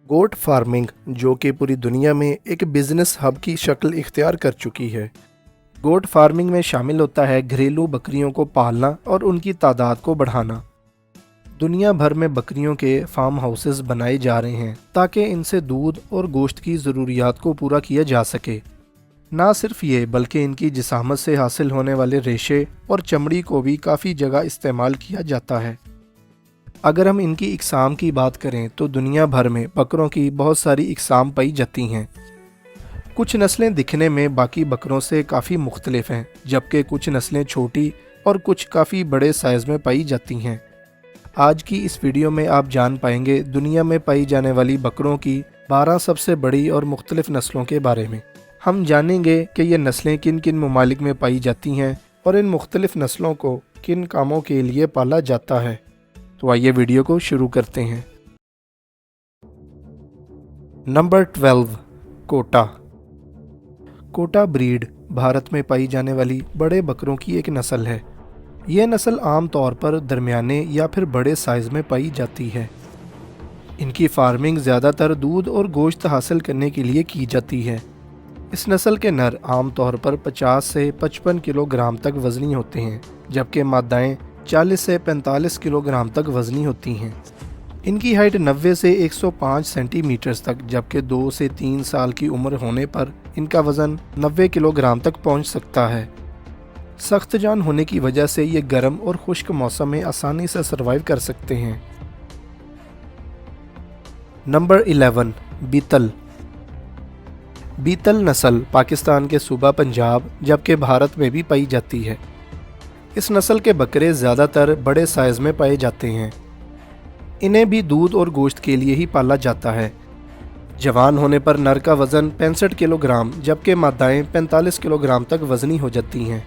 गोट farming जो कि पूरी दुनिया में एक बिजनेस हब की शक्ल इख्तियार कर चुकी है। गोट फार्मिंग में शामिल होता है घरेलू बकरियों को पालना और उनकी तादाद को बढ़ाना। दुनिया भर में बकरियों के फार्म हाउसेस बनाए जा रहे हैं ताकि इनसे दूध और गोश्त की ज़रूरियात को पूरा किया जा सके। ना सिर्फ ये बल्कि इनकी जिसामत से हासिल होने वाले रेशे और चमड़ी को भी काफ़ी जगह इस्तेमाल किया जाता है। अगर हम इनकी इकसाम की बात करें तो दुनिया भर में बकरों की बहुत सारी इकसाम पाई जाती हैं। कुछ नस्लें दिखने में बाकी बकरों से काफ़ी मुख्तलिफ हैं, जबकि कुछ नस्लें छोटी और कुछ काफ़ी बड़े साइज़ में पाई जाती हैं। आज की इस वीडियो में आप जान पाएंगे दुनिया में पाई जाने वाली बकरों की 12 सबसे बड़ी और मुख्तलिफ नस्लों के बारे में। हम जानेंगे कि ये नस्लें किन किन ममालिक में पाई जाती हैं और इन मुख्तलिफ नस्लों को किन कामों के लिए पाला जाता है। तो आइए वीडियो को शुरू करते हैं। नंबर 12, कोटा। कोटा ब्रीड भारत में पाई जाने वाली बड़े बकरों की एक नस्ल है। यह नस्ल आम तौर पर दरमियाने या फिर बड़े साइज़ में पाई जाती है। इनकी फार्मिंग ज़्यादातर दूध और गोश्त हासिल करने के लिए की जाती है। इस नस्ल के नर आम तौर पर 50 से 55 किलोग्राम तक वज़नी होते हैं, जबकि मादाएं 40 से 45 किलोग्राम तक वज़नी होती हैं। इनकी हाइट 90 से 105 सेंटीमीटर तक, जबकि 2 से 3 साल की उम्र होने पर इनका वज़न 90 किलोग्राम तक पहुंच सकता है। सख्त जान होने की वजह से ये गर्म और खुश्क मौसम में आसानी से सर्वाइव कर सकते हैं। नंबर 11, बीतल। बीतल नस्ल पाकिस्तान के सूबा पंजाब जबकि भारत में भी पाई जाती है। इस नस्ल के बकरे ज़्यादातर बड़े साइज़ में पाए जाते हैं। इन्हें भी दूध और गोश्त के लिए ही पाला जाता है। जवान होने पर नर का वज़न 65 किलोग्राम जबकि मादाएं 45 किलोग्राम तक वज़नी हो जाती हैं।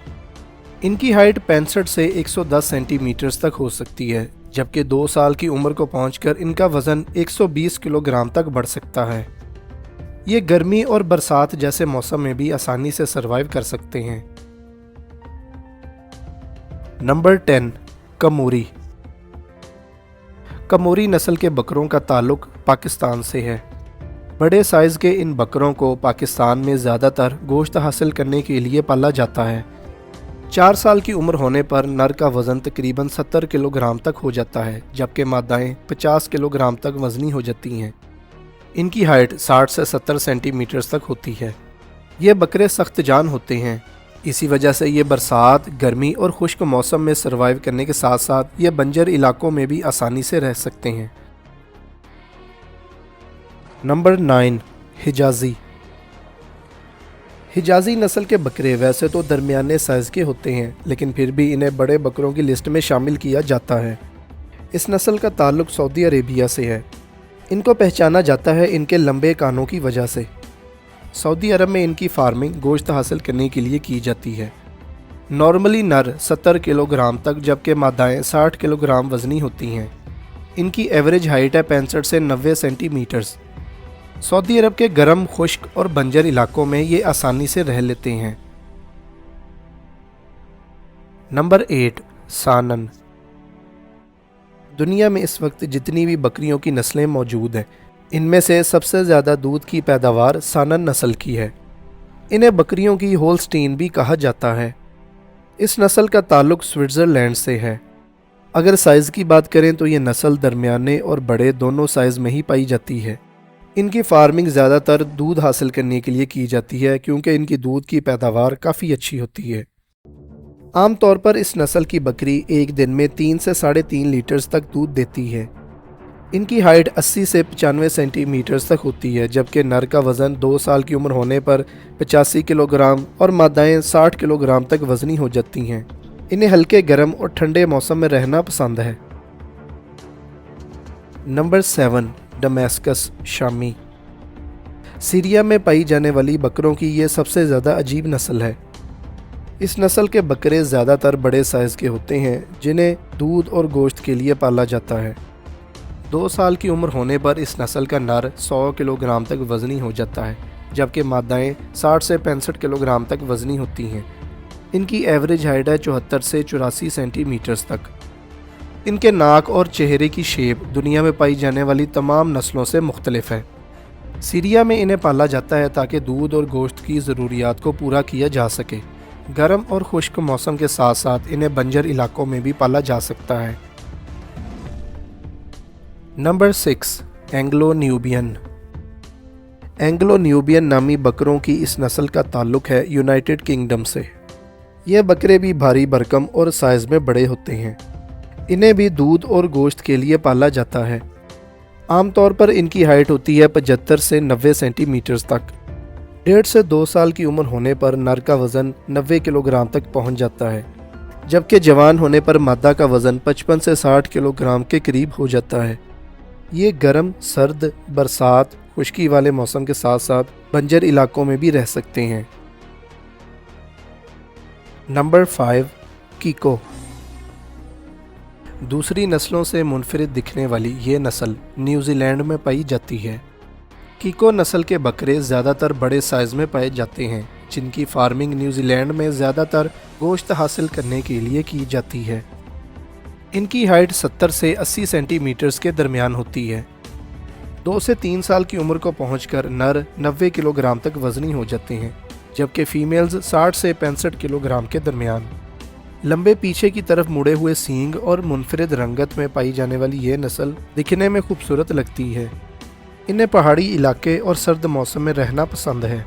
इनकी हाइट 65 से 110 सेंटीमीटर तक हो सकती है, जबकि 2 साल की उम्र को पहुंचकर इनका वज़न 120 किलोग्राम तक बढ़ सकता है। ये गर्मी और बरसात जैसे मौसम में भी आसानी से सर्वाइव कर सकते हैं। नंबर 10, कमोरी। कमोरी नस्ल के बकरों का ताल्लुक पाकिस्तान से है। बड़े साइज़ के इन बकरों को पाकिस्तान में ज़्यादातर गोश्त हासिल करने के लिए पाला जाता है। 4 साल की उम्र होने पर नर का वज़न तकरीबन 70 किलोग्राम तक हो जाता है, जबकि मादाएं 50 किलोग्राम तक वज़नी हो जाती हैं। इनकी हाइट 60 से 70 सेंटीमीटर तक होती है। ये बकरे सख्त जान होते हैं, इसी वजह से ये बरसात, गर्मी और खुश्क मौसम में सर्वाइव करने के साथ साथ ये बंजर इलाकों में भी आसानी से रह सकते हैं। नंबर 9, हिजाज़ी। हिजाज़ी नस्ल के बकरे वैसे तो दरमियाने साइज़ के होते हैं, लेकिन फिर भी इन्हें बड़े बकरों की लिस्ट में शामिल किया जाता है। इस नस्ल का ताल्लुक सऊदी अरेबिया से है। इनको पहचाना जाता है इनके लंबे कानों की वजह से। सऊदी अरब में इनकी फार्मिंग गोश्त हासिल करने के लिए की जाती है। नॉर्मली नर 70 किलोग्राम तक जबकि मादाएं 60 किलोग्राम वज़नी होती हैं। इनकी एवरेज हाइट है 65 से 90 सेंटीमीटर। सऊदी अरब के गर्म, खुश्क और बंजर इलाकों में ये आसानी से रह लेते हैं। नंबर 8, सानन। दुनिया में इस वक्त जितनी भी बकरियों की नस्लें मौजूद हैं, इनमें से सबसे ज़्यादा दूध की पैदावार सानन नस्ल की है। इन्हें बकरियों की होल्स्टीन भी कहा जाता है। इस नस्ल का ताल्लुक स्विट्ज़रलैंड से है। अगर साइज़ की बात करें तो ये नस्ल दरमियाने और बड़े दोनों साइज़ में ही पाई जाती है। इनकी फार्मिंग ज़्यादातर दूध हासिल करने के लिए की जाती है, क्योंकि इनकी दूध की पैदावार काफ़ी अच्छी होती है। आम तौर पर इस नस्ल की बकरी एक दिन में 3 से 3.5 लीटर तक दूध देती है। इनकी हाइट 80 से 95 सेंटीमीटर तक होती है, जबकि नर का वज़न 2 साल की उम्र होने पर 85 किलोग्राम और मादाएं 60 किलोग्राम तक वज़नी हो जाती हैं। इन्हें हल्के गर्म और ठंडे मौसम में रहना पसंद है। नंबर 7, डमैस्कस शामी। सीरिया में पाई जाने वाली बकरों की ये सबसे ज़्यादा अजीब नस्ल है। इस नस्ल के बकरे ज़्यादातर बड़े साइज़ के होते हैं, जिन्हें दूध और गोश्त के लिए पाला जाता है। 2 साल की उम्र होने पर इस नस्ल का नर 100 किलोग्राम तक वज़नी हो जाता है, जबकि मादाएं 60 से 65 किलोग्राम तक वज़नी होती हैं। इनकी एवरेज हाइट है 74 से 84 सेंटीमीटर तक। इनके नाक और चेहरे की शेप दुनिया में पाई जाने वाली तमाम नस्लों से मुख्तलिफ है। सीरिया में इन्हें पाला जाता है ताकि दूध और गोश्त की ज़रूरियात को पूरा किया जा सके। गर्म और खुश्क मौसम के साथ साथ इन्हें बंजर इलाकों में भी पाला जा सकता है। Number 6, Anglo Nubian. Anglo Nubian नामी बकरों की इस नस्ल का ताल्लुक है यूनाइटेड किंगडम से। ये बकरे भी भारी भरकम और साइज़ में बड़े होते हैं। इन्हें भी दूध और गोश्त के लिए पाला जाता है। आमतौर पर इनकी हाइट होती है 75 से 90 सेंटीमीटर्स तक। 1.5 से 2 साल की उम्र होने पर नर का वज़न 90 किलोग्राम तक पहुंच जाता है, जबकि जवान होने पर मादा का वज़न 55 से 60 किलोग्राम के करीब हो जाता है। ये गर्म, सर्द, बरसात, खुश्की वाले मौसम के साथ साथ बंजर इलाकों में भी रह सकते हैं। नंबर 5, कीको। दूसरी नस्लों से मुनफरिद दिखने वाली ये नस्ल न्यूजीलैंड में पाई जाती है। कीको नस्ल के बकरे ज़्यादातर बड़े साइज़ में पाए जाते हैं, जिनकी फार्मिंग न्यूजीलैंड में ज़्यादातर गोश्त हासिल करने के लिए की जाती है। इनकी हाइट 70 से 80 सेंटीमीटर्स के दरमियान होती है। 2 से 3 साल की उम्र को पहुंचकर नर 90 किलोग्राम तक वज़नी हो जाते हैं, जबकि फीमेल्स 60 से 65 किलोग्राम के दरमियान। लंबे पीछे की तरफ मुड़े हुए सींग और मुनफरिद रंगत में पाई जाने वाली ये नस्ल दिखने में खूबसूरत लगती है। इन्हें पहाड़ी इलाके और सर्द मौसम में रहना पसंद है।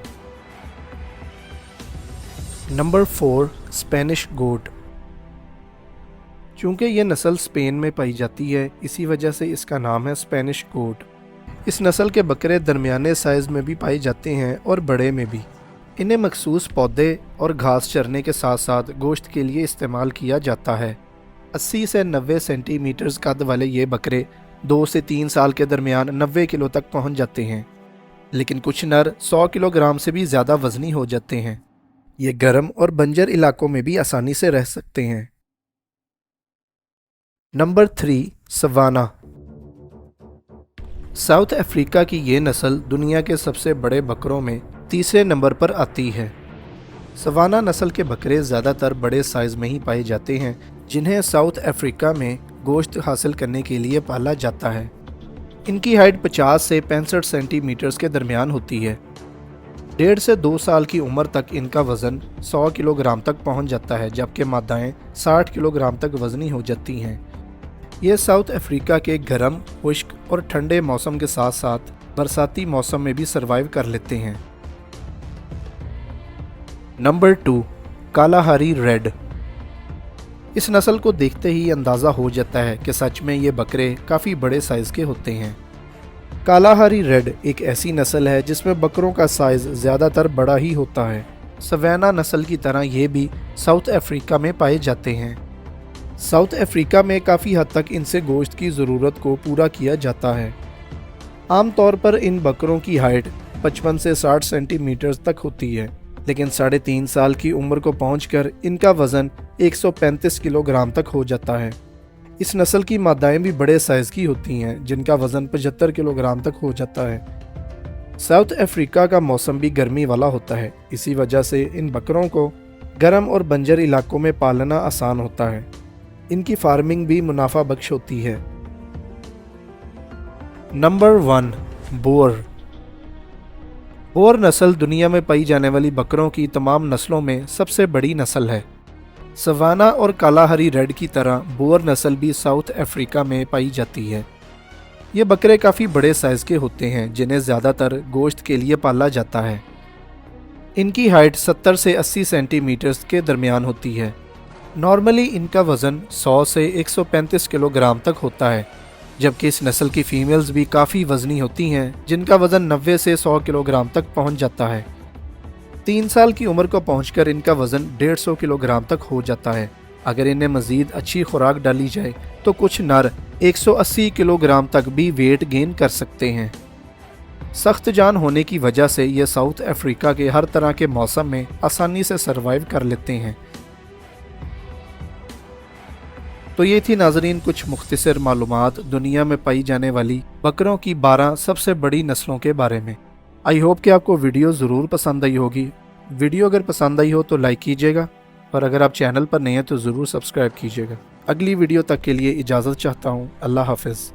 नंबर 4, स्पेनिश गोट। चूँकि ये नस्ल स्पेन में पाई जाती है, इसी वजह से इसका नाम है स्पेनिश गोट। इस नस्ल के बकरे दरमियाने साइज़ में भी पाए जाते हैं और बड़े में भी। इन्हें मखसूस पौधे और घास चरने के साथ साथ गोश्त के लिए इस्तेमाल किया जाता है। 80 से 90 सेंटीमीटर्स कद वाले ये बकरे 2 से 3 साल के दरमियान 90 किलो तक पहुंच जाते हैं, लेकिन कुछ नर 100 किलोग्राम से भी ज़्यादा वज़नी हो जाते हैं। ये गर्म और बंजर इलाकों में भी आसानी से रह सकते हैं। Number 3, savanna. साउथ अफ्रीका की ये नस्ल दुनिया के सबसे बड़े बकरों में तीसरे नंबर पर आती है। सवाना नस्ल के बकरे ज़्यादातर बड़े साइज़ में ही पाए जाते हैं, जिन्हें साउथ अफ्रीका में गोश्त हासिल करने के लिए पाला जाता है। इनकी हाइट 50 से 65 सेंटीमीटर्स के दरमियान होती है। 1.5 से 2 साल की उम्र तक इनका वज़न 100 किलोग्राम तक पहुंच जाता है, जबकि मादाएं 60 किलोग्राम तक वज़नी हो जाती हैं। ये साउथ अफ्रीका के गर्म, खुश्क और ठंडे मौसम के साथ साथ बरसाती मौसम में भी सर्वाइव कर लेते हैं। Number 2, Kalahari red. इस नस्ल को देखते ही अंदाज़ा हो जाता है कि सच में ये बकरे काफ़ी बड़े साइज़ के होते हैं। कालाहारी रेड एक ऐसी नस्ल है जिसमें बकरों का साइज़ ज़्यादातर बड़ा ही होता है। सवाना नस्ल की तरह ये भी साउथ अफ्रीका में पाए जाते हैं। साउथ अफ्रीका में काफ़ी हद तक इनसे गोश्त की ज़रूरत को पूरा किया जाता है। आमतौर पर इन बकरों की हाइट 55 से 60 सेंटीमीटर तक होती है, लेकिन 3.5 साल की उम्र को पहुंचकर इनका वज़न 135 किलोग्राम तक हो जाता है। इस नस्ल की मादाएं भी बड़े साइज़ की होती हैं, जिनका वज़न 75 किलोग्राम तक हो जाता है। साउथ अफ्रीका का मौसम भी गर्मी वाला होता है, इसी वजह से इन बकरों को गर्म और बंजर इलाकों में पालना आसान होता है। इनकी फार्मिंग भी मुनाफा बख्श होती है। Number 1, bore. बोअर नस्ल दुनिया में पाई जाने वाली बकरों की तमाम नस्लों में सबसे बड़ी नस्ल है। सवाना और कालाहारी रेड की तरह बोअर नस्ल भी साउथ अफ्रीका में पाई जाती है। ये बकरे काफ़ी बड़े साइज़ के होते हैं, जिन्हें ज़्यादातर गोश्त के लिए पाला जाता है। इनकी हाइट 70 से 80 सेंटीमीटर्स के दरमियान होती है। नॉर्मली इनका वज़न 100 से 135 किलोग्राम तक होता है, जबकि इस नस्ल की फीमेल्स भी काफ़ी वज़नी होती हैं, जिनका वज़न 90 से 100 किलोग्राम तक पहुंच जाता है। 3 साल की उम्र को पहुंचकर इनका वज़न 150 किलोग्राम तक हो जाता है। अगर इन्हें मज़ीद अच्छी खुराक डाली जाए तो कुछ नर 180 किलोग्राम तक भी वेट गेन कर सकते हैं। सख्त जान होने की वजह से ये साउथ अफ्रीका के हर तरह के मौसम में आसानी से सर्वाइव कर लेते हैं। तो ये थी नाजरीन कुछ मुख्तसर मालूमात दुनिया में पाई जाने वाली बकरों की 12 सबसे बड़ी नस्लों के बारे में। आई होप कि आपको वीडियो ज़रूर पसंद आई होगी। वीडियो अगर पसंद आई हो तो लाइक कीजिएगा اور اگر آپ چینل پر نئے ہیں تو ضرور سبسکرائب کیجیے گا۔ اگلی ویڈیو تک کے لیے اجازت چاہتا ہوں۔ اللہ حافظ۔